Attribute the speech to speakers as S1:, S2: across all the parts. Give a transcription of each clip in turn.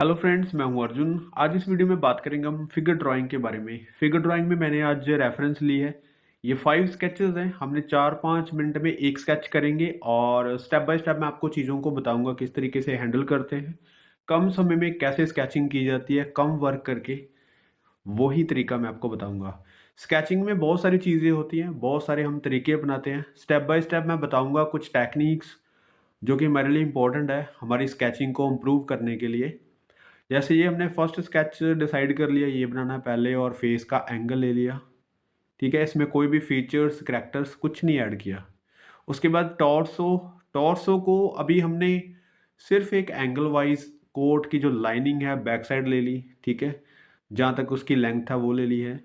S1: Hello friends, मैं हूं अर्जुन। आज इस वीडियो में बात करेंगे हम फिगर ड्राइंग के बारे में। फिगर ड्राइंग में मैंने आज रेफरेंस ली है। ये 5 स्केचेस हैं। हमने 4-5 मिनट में एक स्केच करेंगे और स्टेप बाय स्टेप मैं आपको चीज़ों को बताऊंगा किस तरीके से हैंडल करते हैं, कम समय में कैसे स्केचिंग की जाती है, कम वर्क करके। वही तरीका मैं आपको बताऊंगा। स्केचिंग में बहुत सारी चीज़ें होती हैं, बहुत सारे हम तरीके अपनाते हैं। स्टेप बाय स्टेप मैं बताऊंगा कुछ टेक्निक्स जो कि हमारे लिए इंपॉर्टेंट है हमारी स्केचिंग को इम्प्रूव करने के लिए। जैसे ये हमने फर्स्ट स्केच डिसाइड कर लिया, ये बनाना है पहले, और फेस का एंगल ले लिया। ठीक है, इसमें कोई भी फीचर्स करैक्टर्स कुछ नहीं ऐड किया। उसके बाद टॉर्सो। टॉर्सो को अभी हमने सिर्फ एक एंगल वाइज कोट की जो लाइनिंग है बैक साइड ले ली। ठीक है, जहाँ तक उसकी लेंथ है वो ले ली है।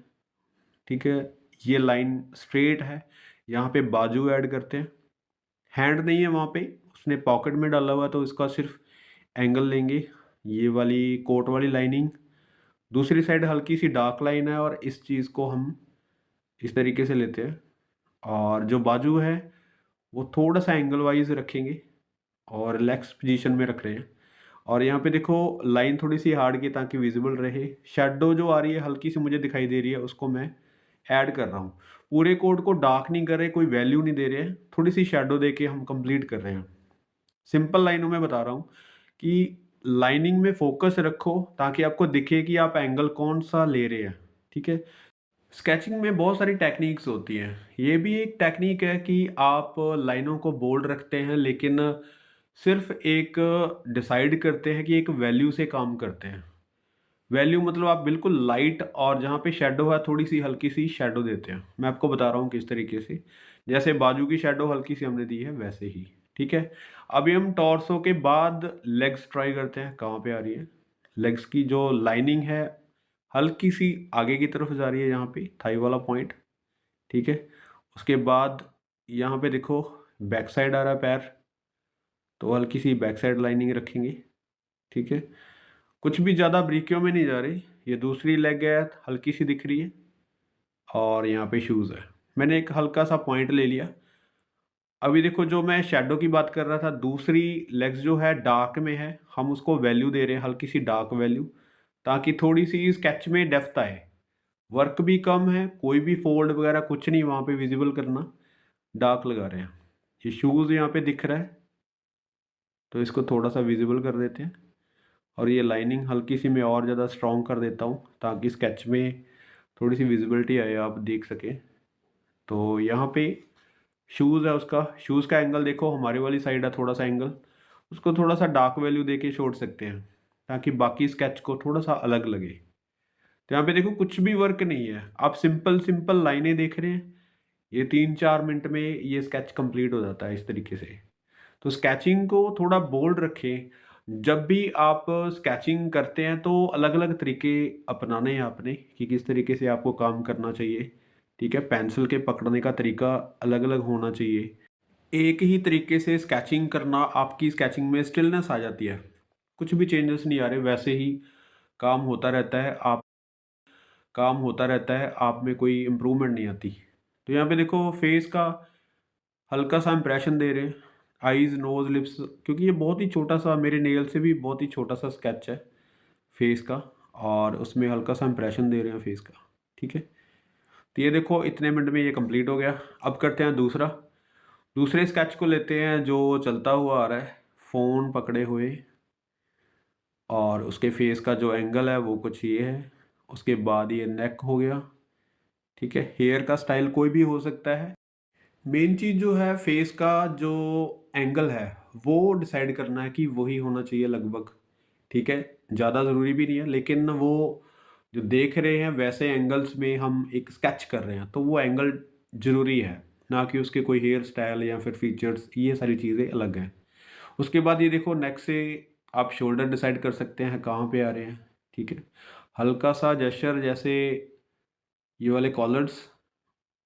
S1: ठीक है, ये लाइन स्ट्रेट है। यहाँ पे बाजू ऐड करते हैं। हैंड नहीं है वहाँ पे, उसने पॉकेट में डाला हुआ, तो इसका सिर्फ एंगल लेंगे। ये वाली कोट वाली लाइनिंग, दूसरी साइड हल्की सी डार्क लाइन है, और इस चीज़ को हम इस तरीके से लेते हैं। और जो बाजू है वो थोड़ा सा एंगल वाइज रखेंगे और रिलैक्स पोजीशन में रख रहे हैं। और यहाँ पे देखो लाइन थोड़ी सी हार्ड की ताकि विजिबल रहे। शेडो जो आ रही है हल्की सी मुझे दिखाई दे रही है, उसको मैं ऐड कर रहा हूँ। पूरे कोड को डार्क नहीं कर रहे, कोई वैल्यू नहीं दे रहे हैं, थोड़ी सी शेडो दे के हम कंप्लीट कर रहे हैं। सिंपल लाइनों में बता रहा हूँ कि लाइनिंग में फोकस रखो ताकि आपको दिखे कि आप एंगल कौन सा ले रहे हैं। ठीक है, स्केचिंग में बहुत सारी टेक्निक्स होती हैं। ये भी एक टेक्निक है कि आप लाइनों को बोल्ड रखते हैं, लेकिन सिर्फ एक डिसाइड करते हैं कि एक वैल्यू से काम करते हैं। वैल्यू मतलब आप बिल्कुल लाइट, और जहाँ पे शेडो है थोड़ी सी हल्की सी शेडो देते हैं। मैं आपको बता रहा हूँ किस तरीके से। जैसे बाजू की शेडो हल्की सी हमने दी है वैसे ही। ठीक है, अभी हम टॉर्सो के बाद लेग्स ट्राई करते हैं। कहाँ पे आ रही है लेग्स की जो लाइनिंग है, हल्की सी आगे की तरफ जा रही है, यहाँ पे थाई वाला पॉइंट। ठीक है, उसके बाद यहाँ पे देखो बैक साइड आ रहा है पैर, तो हल्की सी बैक साइड लाइनिंग रखेंगे। ठीक है, कुछ भी ज़्यादा बारीकियों में नहीं जा रही। ये दूसरी लेग है, हल्की सी दिख रही है, और यहाँ पे शूज़ है। मैंने एक हल्का सा पॉइंट ले लिया। अभी देखो जो मैं शेडो की बात कर रहा था, दूसरी लेग्स जो है डार्क में है, हम उसको वैल्यू दे रहे हैं, हल्की सी डार्क वैल्यू, ताकि थोड़ी सी स्केच में डेप्थ आए। वर्क भी कम है, कोई भी फोल्ड वगैरह कुछ नहीं वहाँ पे विजिबल करना, डार्क लगा रहे हैं। ये शूज़ यहाँ पे दिख रहा है, तो इसको थोड़ा सा विजिबल कर देते हैं। और ये लाइनिंग हल्की सी मैं और ज़्यादा स्ट्रॉन्ग कर देता हूँ ताकि स्केच में थोड़ी सी विजिबिलिटी आए, आप देख सकें। तो यहाँ पे शूज़ है, उसका शूज़ का एंगल देखो, हमारे वाली साइड है थोड़ा सा एंगल, उसको थोड़ा सा डार्क वैल्यू दे के छोड़ सकते हैं ताकि बाकी स्केच को थोड़ा सा अलग लगे। तो यहाँ पे देखो कुछ भी वर्क नहीं है, आप सिंपल सिंपल लाइनें देख रहे हैं। ये 3-4 मिनट में ये स्केच कंप्लीट हो जाता है इस तरीके से। तो स्केचिंग को थोड़ा बोल्ड रखें। जब भी आप स्केचिंग करते हैं तो अलग अलग तरीके अपनाने हैं आपने कि किस तरीके से आपको काम करना चाहिए। ठीक है, पेंसिल के पकड़ने का तरीका अलग अलग होना चाहिए। एक ही तरीके से स्केचिंग करना, आपकी स्केचिंग में स्टिलनेस आ जाती है, कुछ भी चेंजेस नहीं आ रहे, वैसे ही काम होता रहता है। आप में कोई इम्प्रूवमेंट नहीं आती। तो यहाँ पे देखो फेस का हल्का सा इंप्रेशन दे रहे हैं, आईज नोज लिप्स, क्योंकि ये बहुत ही छोटा सा, मेरे नेल से भी बहुत ही छोटा सा स्केच है फेस का, और उसमें हल्का सा इंप्रेशन दे रहे हैं फेस का। ठीक है, तो ये देखो इतने मिनट में ये कंप्लीट हो गया। अब करते हैं दूसरा। दूसरे स्केच को लेते हैं जो चलता हुआ आ रहा है, फ़ोन पकड़े हुए, और उसके फेस का जो एंगल है वो कुछ ये है। उसके बाद ये नेक हो गया। ठीक है, हेयर का स्टाइल कोई भी हो सकता है। मेन चीज़ जो है फेस का जो एंगल है वो डिसाइड करना है कि वही होना चाहिए लगभग। ठीक है, ज़्यादा ज़रूरी भी नहीं है, लेकिन वो जो देख रहे हैं वैसे एंगल्स में हम एक स्केच कर रहे हैं तो वो एंगल ज़रूरी है, ना कि उसके कोई हेयर स्टाइल या फिर फीचर्स, ये सारी चीज़ें अलग हैं। उसके बाद ये देखो नेक से आप शोल्डर डिसाइड कर सकते हैं कहाँ पे आ रहे हैं। ठीक है, हल्का सा जेस्चर जैसे ये वाले कॉलर्स।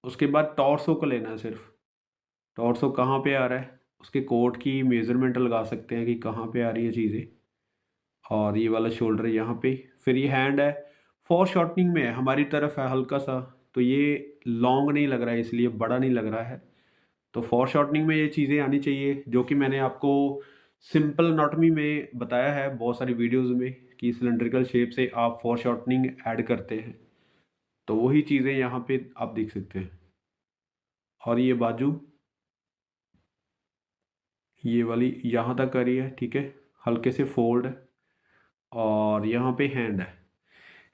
S1: उसके बाद टॉर्सो को लेना है सिर्फ, टॉर्सो कहाँ पे आ रहा है, उसके कोट की मेज़रमेंट लगा सकते हैं कि कहाँ पे आ रही है चीज़ें। और ये वाला शोल्डर यहाँ पे, फिर ये हैंड है, फॉर शॉर्टनिंग में है, हमारी तरफ है हल्का सा, तो ये लॉन्ग नहीं लग रहा है, इसलिए बड़ा नहीं लग रहा है। तो फॉर शॉर्टनिंग में ये चीज़ें आनी चाहिए, जो कि मैंने आपको सिंपल एनाटॉमी में बताया है बहुत सारी वीडियोज़ में कि सिलेंड्रिकल शेप से आप फोरशॉर्टनिंग ऐड करते हैं, तो वही चीज़ें यहाँ पे आप देख सकते हैं। और ये बाजू, ये वाली यहाँ तक आ रही है, ठीक है, हल्के से फोल्ड है। और यहाँ पे हैंड है,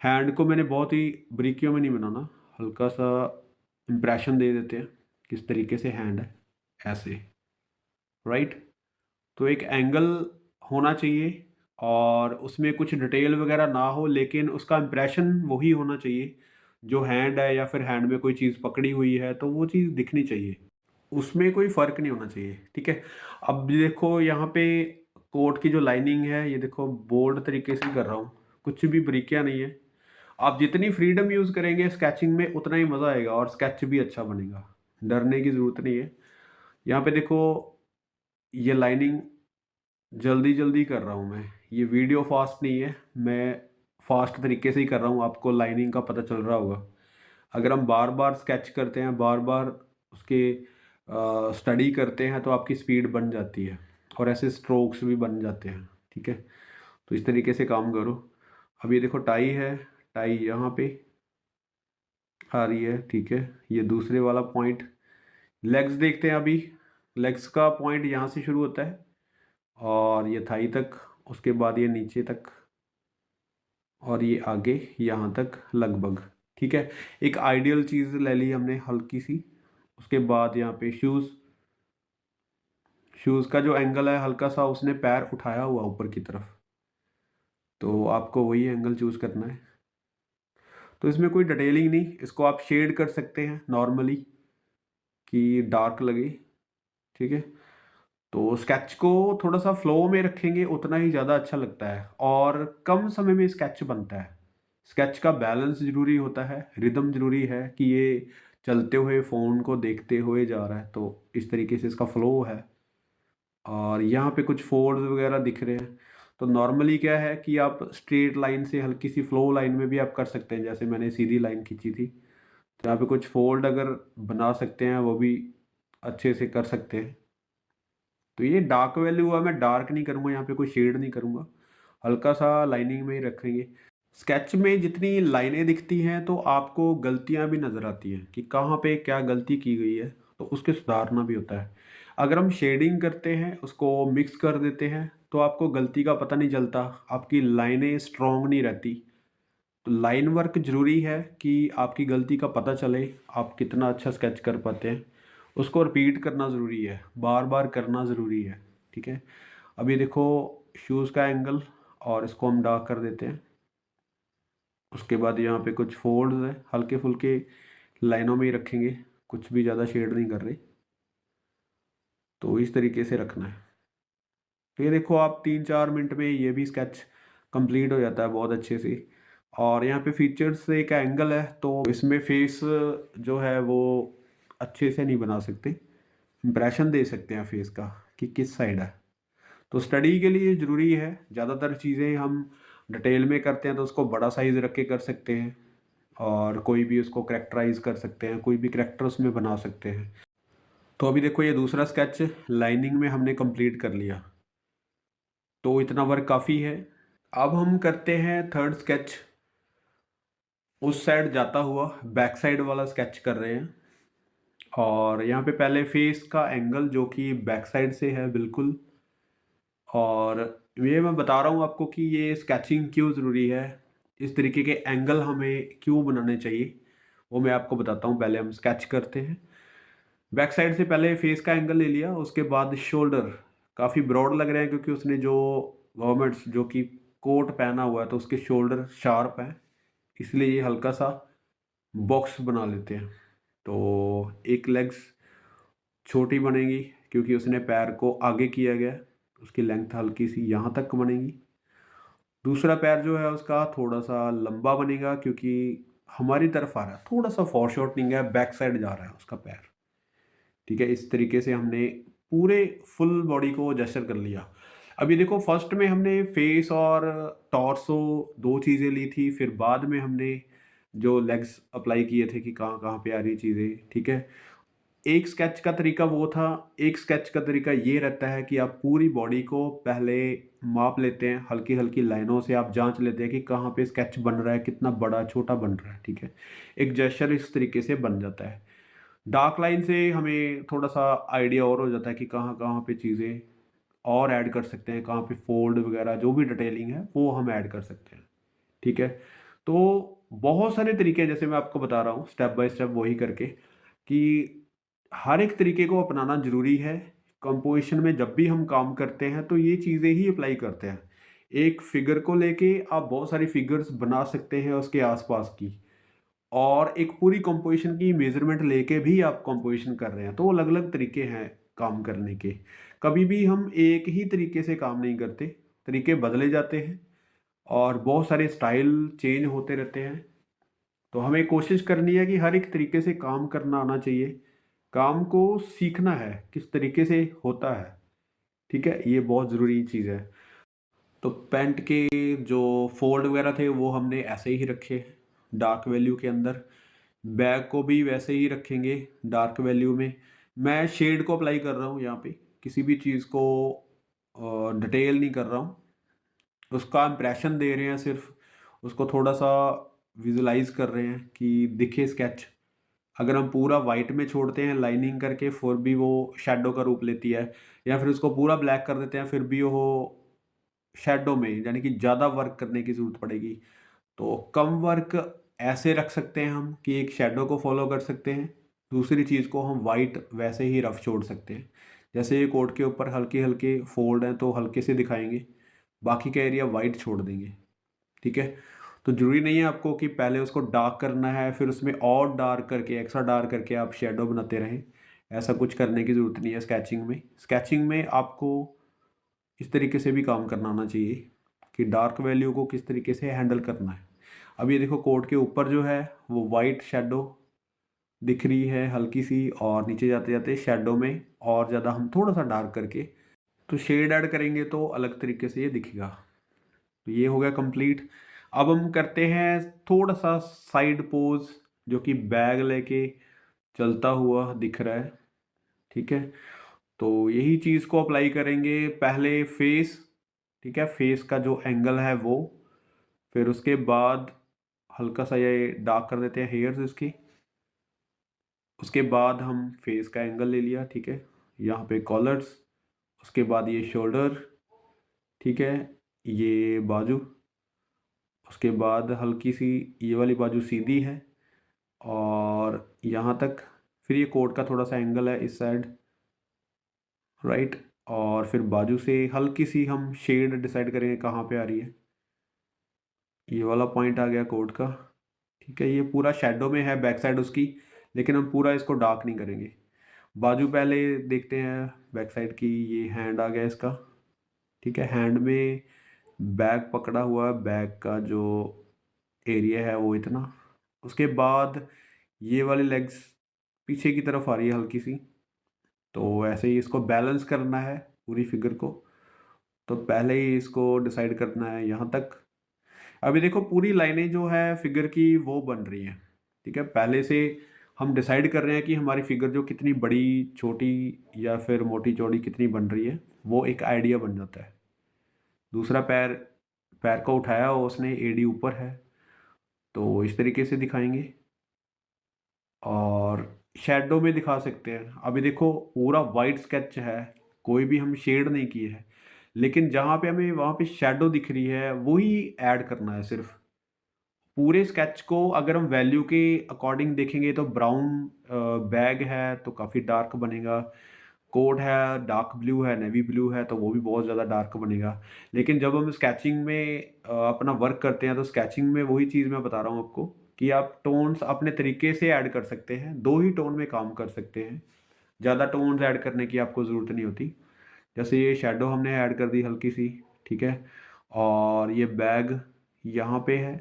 S1: हैंड को मैंने बहुत ही बारीकियों में नहीं बनाना, हल्का सा इम्प्रेशन दे देते हैं किस तरीके से हैंड है, ऐसे, राइट। तो एक एंगल होना चाहिए और उसमें कुछ डिटेल वगैरह ना हो, लेकिन उसका इम्प्रेशन वही होना चाहिए जो हैंड है, या फिर हैंड में कोई चीज़ पकड़ी हुई है तो वो चीज़ दिखनी चाहिए, उसमें कोई फ़र्क नहीं होना चाहिए, ठीक है। अब देखो यहाँ पे कोट की जो लाइनिंग है, ये देखो बोल्ड तरीके से कर रहा हूँ, कुछ भी बारीकियाँ नहीं है। आप जितनी फ्रीडम यूज़ करेंगे स्केचिंग में उतना ही मज़ा आएगा और स्केच भी अच्छा बनेगा, डरने की ज़रूरत नहीं है। यहाँ पे देखो ये लाइनिंग जल्दी-जल्दी कर रहा हूँ मैं, ये वीडियो फ़ास्ट नहीं है, मैं फ़ास्ट तरीके से ही कर रहा हूँ, आपको लाइनिंग का पता चल रहा होगा। अगर हम बार-बार स्केच करते हैं, बार-बार उसके स्टडी करते हैं तो आपकी स्पीड बन जाती है और ऐसे स्ट्रोक्स भी बन जाते हैं, ठीक है। तो इस तरीके से काम करो। अब ये देखो टाई है, टाई यहाँ पे आ रही है, ठीक है, ये दूसरे वाला पॉइंट। लेग्स देखते हैं अभी, लेग्स का पॉइंट यहाँ से शुरू होता है और ये थाई तक, उसके बाद ये नीचे तक और ये आगे यहाँ तक लगभग, ठीक है। एक आइडियल चीज़ ले ली हमने हल्की सी। उसके बाद यहाँ पे शूज़, शूज़ का जो एंगल है हल्का सा उसने पैर उठाया हुआ ऊपर की तरफ, तो आपको वही एंगल चूज़ करना है। तो इसमें कोई डिटेलिंग नहीं, इसको आप शेड कर सकते हैं नॉर्मली कि डार्क लगे, ठीक है। तो स्केच को थोड़ा सा फ्लो में रखेंगे उतना ही ज़्यादा अच्छा लगता है और कम समय में स्केच बनता है। स्केच का बैलेंस ज़रूरी होता है, रिदम ज़रूरी है कि ये चलते हुए फ़ोन को देखते हुए जा रहा है, तो इस तरीके से इसका फ्लो है। और यहाँ पे कुछ फोल्ड्स वगैरह दिख रहे हैं, तो नॉर्मली क्या है कि आप स्ट्रेट लाइन से हल्की सी फ्लो लाइन में भी आप कर सकते हैं, जैसे मैंने सीधी लाइन खींची थी। तो यहाँ पे कुछ फोल्ड अगर बना सकते हैं वो भी अच्छे से कर सकते हैं। तो ये डार्क वैल्यू हुआ, मैं डार्क नहीं करूँगा, यहाँ पे कोई शेड नहीं करूँगा, हल्का सा लाइनिंग में ही रखेंगे। स्केच में जितनी लाइनें दिखती हैं तो आपको गलतियाँ भी नज़र आती हैं कि कहाँ पे क्या गलती की गई है, तो उसके सुधारना भी होता है। अगर हम शेडिंग करते हैं, उसको मिक्स कर देते हैं, तो आपको गलती का पता नहीं चलता, आपकी लाइनें स्ट्रॉन्ग नहीं रहती। तो लाइन वर्क ज़रूरी है कि आपकी गलती का पता चले, आप कितना अच्छा स्केच कर पाते हैं। उसको रिपीट करना ज़रूरी है, बार-बार करना ज़रूरी है, ठीक है। अभी देखो शूज़ का एंगल और इसको हम डार्क कर देते हैं। उसके बाद यहाँ पे कुछ फोल्ड्स हैं, हल्के-फुल्के लाइनों में ही रखेंगे, कुछ भी ज़्यादा शेड नहीं कर रहे। तो इस तरीके से रखना है। तो ये देखो आप 3-4 मिनट में ये भी स्केच कंप्लीट हो जाता है बहुत अच्छे से। और यहाँ पे फीचर्स से एक एंगल है, तो इसमें फेस जो है वो अच्छे से नहीं बना सकते, इम्प्रेशन दे सकते हैं फेस का कि किस साइड है। तो स्टडी के लिए ज़रूरी है, ज़्यादातर चीज़ें हम डिटेल में करते हैं तो उसको बड़ा साइज़ रख के कर सकते हैं और कोई भी उसको करैक्टराइज़ कर सकते हैं, कोई भी करैक्टर उसमें बना सकते हैं। तो अभी देखो ये दूसरा स्केच लाइनिंग में हमने कंप्लीट कर लिया, तो इतना वर्क काफ़ी है। अब हम करते हैं थर्ड स्केच, उस साइड जाता हुआ बैक साइड वाला स्केच कर रहे हैं। और यहाँ पे पहले फेस का एंगल जो कि बैक साइड से है बिल्कुल, और ये मैं बता रहा हूँ आपको कि ये स्केचिंग क्यों ज़रूरी है, इस तरीके के एंगल हमें क्यों बनाने चाहिए, वो मैं आपको बताता हूँ। पहले हम स्केच करते हैं, बैक साइड से पहले फेस का एंगल ले लिया, उसके बाद शोल्डर काफ़ी ब्रॉड लग रहे हैं क्योंकि उसने जो गवर्नमेंट्स जो कि कोट पहना हुआ है तो उसके शोल्डर शार्प हैं, इसलिए ये हल्का सा बॉक्स बना लेते हैं। तो एक लेग्स छोटी बनेगी क्योंकि उसने पैर को आगे किया गया है, उसकी लेंथ हल्की सी यहाँ तक बनेगी। दूसरा पैर जो है उसका थोड़ा सा लंबा बनेगा क्योंकि हमारी तरफ आ रहा है, थोड़ा सा फॉरशॉर्टनिंग है, बैक साइड जा रहा है उसका पैर, ठीक है। इस तरीके से हमने पूरे फुल बॉडी को जेस्चर कर लिया। अभी देखो फर्स्ट में हमने फेस और टॉर्सो 2 चीज़ें ली थी, फिर बाद में हमने जो लेग्स अप्लाई किए थे कि कहाँ-कहाँ पे आ रही चीज़ें, ठीक है। एक स्केच का तरीका वो था, एक स्केच का तरीका ये रहता है कि आप पूरी बॉडी को पहले माप लेते हैं, हल्की-हल्की लाइनों से आप जाँच लेते हैं कि कहाँ पे स्केच बन रहा है, कितना बड़ा, छोटा बन रहा है, ठीक है? एक जेस्चर इस तरीके से बन जाता है। डार्क लाइन से हमें थोड़ा-सा आइडिया और हो जाता है कि कहाँ-कहाँ पे चीज़ें और ऐड कर सकते हैं, कहाँ पे फ़ोल्ड वगैरह जो भी डिटेलिंग है, वो हम ऐड कर सकते हैं, ठीक है? तो बहुत सारे तरीके हैं जैसे मैं आपको बता रहा हूँ स्टेप बाय स्टेप वही करके कि हर एक तरीके को अपनाना ज़रूरी है। कंपोज़िशन में जब भी हम काम करते हैं तो ये चीज़ें ही अप्लाई करते हैं। एक फ़िगर को लेके आप बहुत सारी फ़िगर्स बना सकते हैं उसके आस-पास की और एक पूरी कंपोज़िशन की मेज़रमेंट लेके भी आप कंपोज़िशन कर रहे हैं, तो अलग-अलग तरीके हैं काम करने के। कभी भी हम एक ही तरीके से काम नहीं करते, तरीके बदले जाते हैं और बहुत सारे स्टाइल चेंज होते रहते हैं। तो हमें कोशिश करनी है कि हर एक तरीके से काम करना आना चाहिए। काम को सीखना है, किस तरीके से होता है, ठीक है? ये बहुत ज़रूरी चीज़ है। तो पैंट के जो फ़ोल्ड वगैरह थे वो हमने ऐसे ही रखे डार्क वैल्यू के अंदर। बैक को भी वैसे ही रखेंगे डार्क वैल्यू में। मैं शेड को अप्लाई कर रहा हूँ यहाँ पे, किसी भी चीज़ को डिटेल नहीं कर रहा हूँ। उसका इम्प्रेशन दे रहे हैं सिर्फ़, उसको थोड़ा-सा विज़ुअलाइज़ कर रहे हैं कि दिखे स्केच। अगर हम पूरा व्हाइट में छोड़ते हैं लाइनिंग करके फिर भी वो शैडो का रूप लेती है या फिर उसको पूरा ब्लैक कर देते हैं फिर भी वो शैडो में यानी कि ज़्यादा वर्क करने की ज़रूरत पड़ेगी। तो कम वर्क ऐसे रख सकते हैं हम कि एक शैडो को फ़ॉलो कर सकते हैं। दूसरी चीज़ को हम व्हाइट वैसे ही रफ़ छोड़ सकते हैं। जैसे ये कोट के ऊपर हल्के-हल्के फ़ोल्ड हैं तो हल्के से दिखाएँगे, बाकी का एरिया व्हाइट छोड़ देंगे। ठीक है? तो ज़रूरी नहीं है आपको कि पहले उसको डार्क करना है, फिर उसमें और डार्क करके, एक्स्ट्रा डार्क करके आप शैडो बनाते रहें। ऐसा कुछ करने की ज़रूरत नहीं है स्केचिंग में। स्केचिंग में आपको इस तरीके से भी काम करना आना चाहिए कि डार्क वैल्यू को किस तरीके से हैंडल करना है। अब ये देखो कोट के ऊपर जो है वो व्हाइट शैडो दिख रही है हल्की-सी और नीचे जाते-जाते शैडो में और ज़्यादा हम थोड़ा-सा डार्क करके तो शेड ऐड करेंगे तो अलग तरीके से ये दिखेगा। तो ये हो गया कंप्लीट। अब हम करते हैं थोड़ा-सा साइड पोज़ जो कि बैग लेके चलता हुआ दिख रहा है, ठीक है? तो यही चीज़ को अप्लाई करेंगे पहले फेस, ठीक है? फेस का जो एंगल है वो, फिर उसके बाद हल्का-सा ये डार्क कर देते हैं हेयर्स इसकी। उसके बाद हम फेस का एंगल ले लिया, ठीक है? यहाँ पे कॉलर्स, उसके बाद ये शोल्डर, ठीक है? ये बाजू, उसके बाद हल्की-सी ये वाली बाजू सीधी है और यहाँ तक, फिर ये कोट का थोड़ा-सा एंगल है इस साइड, राइट? और फिर बाजू से हल्की-सी हम शेड डिसाइड करेंगे कहाँ पे आ रही है। ये वाला पॉइंट आ गया कोट का, ठीक है? ये पूरा शैडो में है बैक साइड उसकी, लेकिन हम पूरा इसको डार्क नहीं करेंगे। बाजू पहले देखते हैं बैक साइड की, ये हैंड आ गया इसका, ठीक है? हैंड में बैग पकड़ा हुआ है, बैग का जो एरिया है वो इतना। उसके बाद ये वाली लेग्स पीछे की तरफ आ रही है हल्की-सी, तो ऐसे ही इसको बैलेंस करना है पूरी फिगर को। तो पहले ही इसको डिसाइड करना है यहाँ तक। अभी देखो पूरी लाइनें जो है फिगर की वो बन रही हैं, ठीक है? पहले से हम डिसाइड कर रहे हैं कि हमारी फिगर जो कितनी बड़ी, छोटी या फिर मोटी-चौड़ी कितनी बन रही है, वो एक आइडिया बन जाता है। दूसरा पैर पैर को उठाया और उसने एडी ऊपर है, तो इस तरीके से दिखाएँगे और शैडो में दिखा सकते हैं। अभी देखो पूरा व्हाइट स्केच है, कोई भी हम शेड नहीं किए हैं, लेकिन जहाँ पे हमें वहाँ पे शैडो दिख रही है, वही ऐड करना है सिर्फ़। पूरे स्केच को अगर हम वैल्यू के अकॉर्डिंग देखेंगे तो ब्राउन बैग है तो काफ़ी डार्क बनेगा। कोट है डार्क ब्लू है, नेवी ब्लू है तो वो भी बहुत ज़्यादा डार्क बनेगा। लेकिन जब हम स्केचिंग में अपना वर्क करते हैं तो स्केचिंग में वही चीज़ मैं बता रहा हूँ आपको कि आप टोन्स अपने तरीके से ऐड कर सकते हैं। 2 ही टोन में काम कर सकते हैं। ज़्यादा टोन्स ऐड करने की आपको ज़रूरत नहीं होती। जैसे ये शैडो हमने ऐड कर दी हल्की-सी, ठीक है? और ये बैग यहाँ पे है,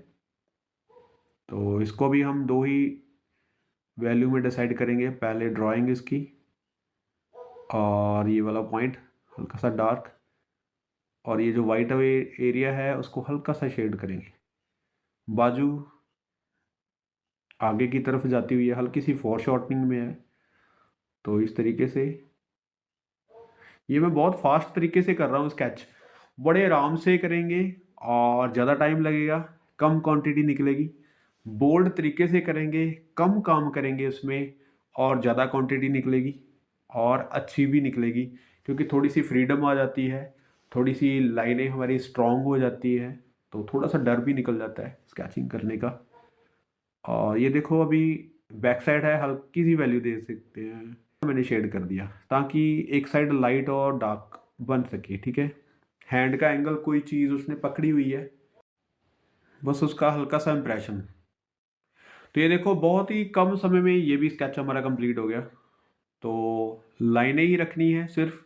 S1: तो इसको भी हम 2 ही वैल्यू में डिसाइड करेंगे। पहले ड्राइंग इसकी और ये वाला पॉइंट हल्का-सा डार्क और ये जो व्हाइट एरिया है उसको हल्का-सा शेड करेंगे। बाजू आगे की तरफ जाती हुई है, हल्की-सी फोरशॉर्टनिंग में है, तो इस तरीके से ये मैं बहुत फास्ट तरीके से कर रहा हूँ स्केच, बड़े आराम से करेंगे और ज़्यादा टाइम लगेगा, कम क्वांटिटी निकलेगी। बोल्ड तरीके से करेंगे, कम काम करेंगे उसमें और ज़्यादा क्वांटिटी निकलेगी और अच्छी भी निकलेगी, क्योंकि थोड़ी-सी फ्रीडम आ जाती है, थोड़ी-सी लाइनें हमारी स्ट्रॉन्ग हो जाती है, तो थोड़ा-सा डर भी निकल जाता है स्केचिंग करने का। और ये देखो अभी बैक साइड है, हल्की सी वैल्यू दे सकते हैं, मैंने शेड कर दिया ताकि एक साइड लाइट और डार्क बन सके, ठीक है। हैंड का एंगल कोई चीज़ उसने पकड़ी हुई है, बस उसका हल्का सा इम्प्रेशन। तो ये देखो बहुत ही कम समय में ये भी स्केच हमारा कंप्लीट हो गया। तो लाइनें ही रखनी है सिर्फ,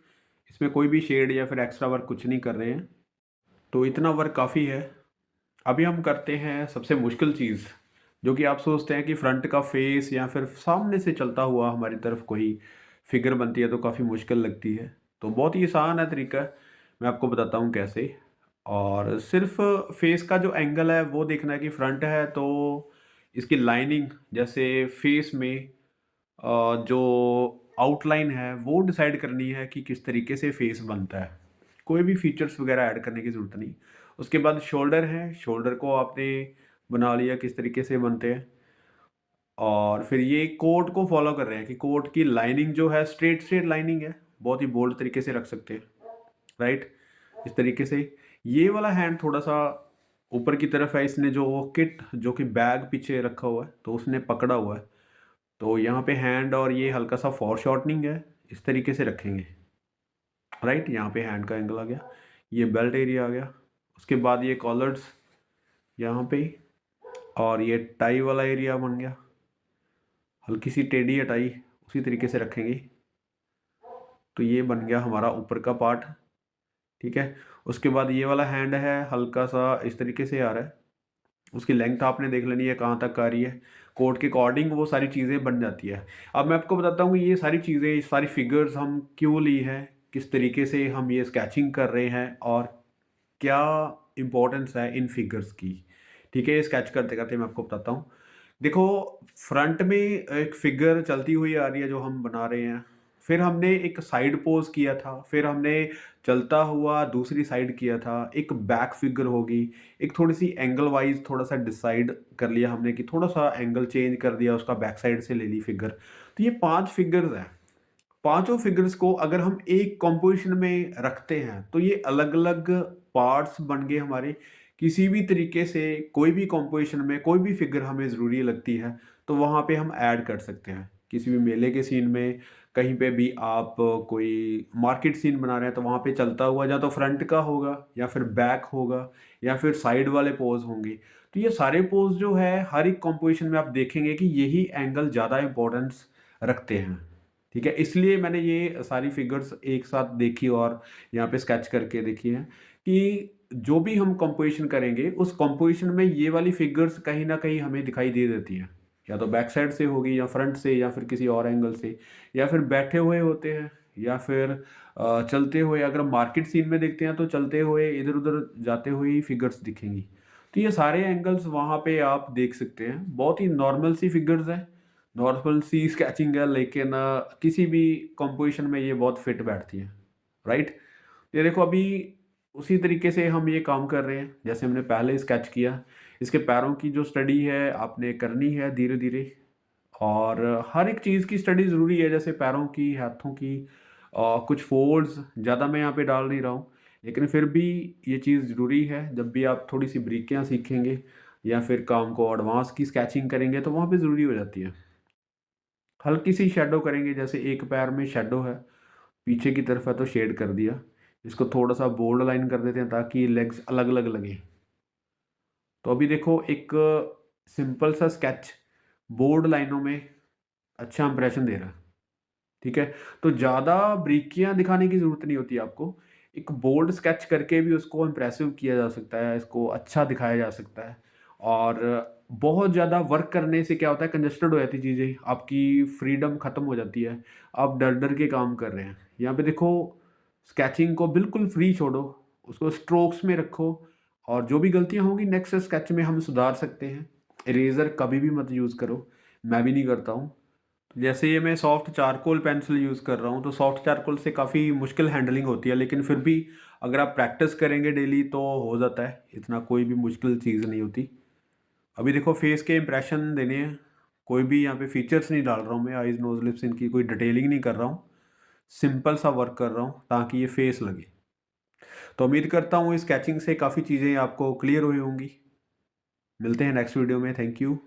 S1: इसमें कोई भी शेड या फिर एक्स्ट्रा वर्क कुछ नहीं कर रहे हैं, तो इतना वर्क काफ़ी है। अभी हम करते हैं सबसे मुश्किल चीज़, जो कि आप सोचते हैं कि फ्रंट का फेस या फिर सामने से चलता हुआ हमारी तरफ कोई फिगर बनती है तो काफ़ी मुश्किल लगती है। तो बहुत ही आसान है तरीका, मैं आपको बताता हूँ कैसे। और सिर्फ फेस का जो एंगल है वो देखना है कि फ्रंट है तो इसकी लाइनिंग, जैसे फेस में जो आउटलाइन है वो डिसाइड करनी है कि किस तरीके से फेस बनता है। कोई भी फीचर्स वगैरह ऐड करने की ज़रूरत नहीं। उसके बाद शोल्डर है, शोल्डर को आपने बना लिया किस तरीके से बनते हैं। और फिर ये कोट को फॉलो कर रहे हैं कि कोट की लाइनिंग जो है स्ट्रेट स्ट्रेट लाइनिंग है, बहुत ही बोल्ड तरीके से रख सकते हैं, राइट। इस तरीके से ये वाला हैंड थोड़ा सा ऊपर की तरफ है, इसने जो किट जो कि बैग पीछे रखा हुआ है तो उसने पकड़ा हुआ है, तो यहाँ पे हैंड और ये हल्का सा फॉर शॉर्टनिंग है, इस तरीके से रखेंगे, राइट। यहाँ पे हैंड का एंगल आ गया, ये बेल्ट एरिया आ गया। उसके बाद ये कॉलर्स यहाँ पे, और ये टाई वाला एरिया बन गया, हल्की सी टेढ़ी है टाई, उसी तरीके से रखेंगे। तो ये बन गया हमारा ऊपर का पार्ट, ठीक है। उसके बाद ये वाला हैंड है, हल्का सा इस तरीके से आ रहा है, उसकी लेंथ आपने देख लेनी है कहाँ तक आ रही है, कोड के अकॉर्डिंग वो सारी चीज़ें बन जाती है। अब मैं आपको बताता हूँ कि ये सारी चीज़ें, ये सारी फिगर्स हम क्यों ली हैं, किस तरीके से हम ये स्केचिंग कर रहे हैं और क्या इम्पोर्टेंस है इन फिगर्स की, ठीक है। ये स्केच करते करते मैं आपको बताता हूँ। देखो, फ्रंट में एक फिगर चलती हुई आ रही है जो हम बना रहे हैं, फिर हमने एक साइड पोज किया था, फिर हमने चलता हुआ दूसरी साइड किया था, एक बैक फिगर होगी, एक थोड़ी सी एंगल वाइज थोड़ा सा डिसाइड कर लिया हमने कि थोड़ा सा एंगल चेंज कर दिया, उसका बैक साइड से ले ली फिगर। तो ये 5 फिगर्स हैं। पाँचों फिगर्स को अगर हम एक कंपोजिशन में रखते हैं तो ये अलग-अलग पार्ट्स बन गए हमारे। किसी भी तरीके से कोई भी कंपोजिशन में कोई भी फिगर हमें ज़रूरी लगती है तो वहाँ पे हम ऐड कर सकते हैं। किसी भी मेले के सीन में, कहीं पे भी आप कोई मार्केट सीन बना रहे हैं तो वहाँ पे चलता हुआ या तो फ्रंट का होगा या फिर बैक होगा या फिर साइड वाले पोज़ होंगे। तो ये सारे पोज़ जो है हर एक कंपोजिशन में आप देखेंगे कि यही एंगल ज़्यादा इम्पोर्टेंस रखते हैं। ठीक है, इसलिए मैंने ये सारी फिगर्स एक साथ देखी और यहाँ पे स्केच करके देखी है कि जो भी हम कंपोजिशन करेंगे, उस कंपोजिशन में ये वाली फिगर्स कहीं न कहीं हमें दिखाई दे देती हैं। या तो बैक साइड से होगी या फ्रंट से या फिर किसी और एंगल से, या फिर बैठे हुए होते हैं या फिर चलते हुए, अगर हम मार्केट सीन में देखते हैं तो चलते हुए इधर-उधर जाते हुए ही फिगर्स दिखेंगी। तो ये सारे एंगल्स वहाँ पे आप देख सकते हैं। बहुत ही नॉर्मल सी फिगर्स हैं। नॉर्मल सी स्केचिंग है, लेकिन किसी भी कंपोजिशन में ये बहुत फिट बैठती है, राइट। ये देखो अभी उसी तरीके से हम ये काम कर रहे हैं जैसे हमने पहले स्केच किया। इसके पैरों की जो स्टडी है आपने करनी है धीरे धीरे, और हर एक चीज़ की स्टडी ज़रूरी है, जैसे पैरों की, हाथों की। कुछ फोल्ड्स ज़्यादा मैं यहाँ पे डाल नहीं रहा हूँ, लेकिन फिर भी ये चीज़ ज़रूरी है। जब भी आप थोड़ी सी बारीकियाँ सीखेंगे या फिर काम को एडवांस की स्केचिंग करेंगे तो वहाँ पे ज़रूरी हो जाती है। हल्की सी शैडो करेंगे, जैसे एक पैर में शैडो है, पीछे की तरफ है तो शेड कर दिया। इसको थोड़ा-सा बोल्ड लाइन कर देते हैं ताकि लेग्स अलग-अलग लगें। तो अभी देखो एक सिंपल सा स्केच बोल्ड लाइनों में अच्छा इंप्रेशन दे रहा है, ठीक है? तो ज़्यादा बारीकियाँ दिखाने की ज़रूरत नहीं होती आपको। एक बोल्ड स्केच करके भी उसको इम्प्रेसिव किया जा सकता है, इसको अच्छा दिखाया जा सकता है। और बहुत ज़्यादा वर्क करने से क्या होता है, कंजेस्टेड हो जाती है चीज़ें, आपकी फ्रीडम खत्म हो जाती है। आप डर-डर के काम कर रहे हैं। यहाँ पे देखो स्केचिंग को बिल्कुल फ्री छोड़ो, उसको स्ट्रोक्स में रखो और जो भी गलतियाँ होंगी नेक्स्ट स्केच में हम सुधार सकते हैं। इरेज़र कभी भी मत यूज़ करो, मैं भी नहीं करता हूँ। जैसे ये मैं सॉफ्ट चारकोल पेंसिल यूज़ कर रहा हूँ, तो सॉफ्ट चारकोल से काफ़ी मुश्किल हैंडलिंग होती है, लेकिन फिर भी अगर आप प्रैक्टिस करेंगे डेली तो हो जाता है, इतना कोई भी मुश्किल चीज़ नहीं होती। अभी देखो फेस के इंप्रेशन देने हैं, कोई भी यहाँ पे फीचर्स नहीं डाल रहा हूँ मैं, आइज़, नोज़, लिप्स इनकी कोई डिटेलिंग नहीं कर रहा हूँ, सिंपल सा वर्क कर रहा हूँ ताकि ये फेस लगे। तो उम्मीद करता हूँ इस स्केचिंग से काफ़ी चीज़ें आपको क्लियर हुई होंगी। मिलते हैं नेक्स्ट वीडियो में, थैंक यू।